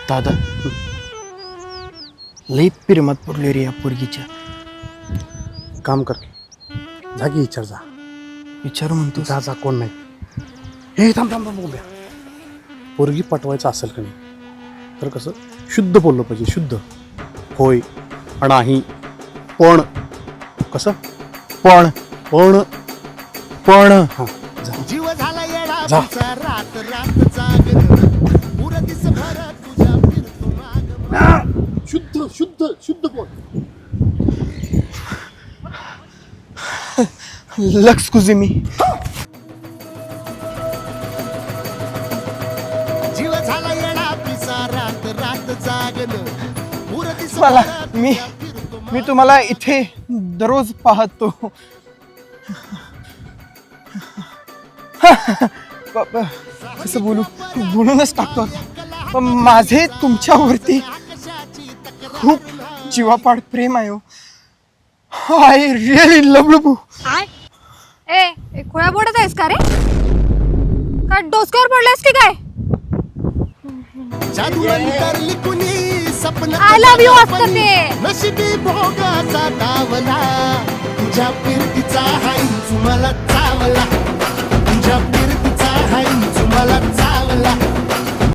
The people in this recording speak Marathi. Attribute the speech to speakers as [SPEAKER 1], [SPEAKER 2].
[SPEAKER 1] दादा लई प्रेमात पडले रे या पोरगीच्या.
[SPEAKER 2] काम कर, जागी विचार जा.
[SPEAKER 1] विचारू म्हणतो.
[SPEAKER 2] जा जा, कोण नाही. हे थांब थांब थांब उभ्या. पोरगी पटवायचं असेल का नाही तर कसं शुद्ध बोललं पाहिजे. शुद्ध होय, नाही, पण. कसं
[SPEAKER 1] पण
[SPEAKER 2] पण
[SPEAKER 1] पण
[SPEAKER 2] हां जा
[SPEAKER 3] जीव झाला येडा
[SPEAKER 2] जा.
[SPEAKER 3] तुझा रात रात जागन पुरा दिसभर तुझ्या फिरतो माग.
[SPEAKER 2] शुद्ध शुद्ध शुद्ध बोल.
[SPEAKER 1] लक्स कुझे मी.
[SPEAKER 3] जीव झाला येडा तुझा रात रात जागन पुरा
[SPEAKER 1] मला
[SPEAKER 3] दिसभर
[SPEAKER 1] मी
[SPEAKER 3] तुझ्या फिरतो
[SPEAKER 1] मी तुम्हाला इथे दररोज पाहतो. कसं बोलूनच टाकतो आता. पण माझे तुमच्यावरती खूप जीवापाड प्रेम आहे. I really love you.
[SPEAKER 4] ए खोया बोलत आहेस का रे? का डोसक्यावर पडलायस की काय?
[SPEAKER 3] जादू अंतरली कुणी सपन
[SPEAKER 4] आय लव्ह यू असतं ते.
[SPEAKER 3] नशिबी भोगाचा डावला तुझ्या फिरतीचा हाई तुम्हाला चावला तुझ्या फिरतीचा हाई तुम्हाला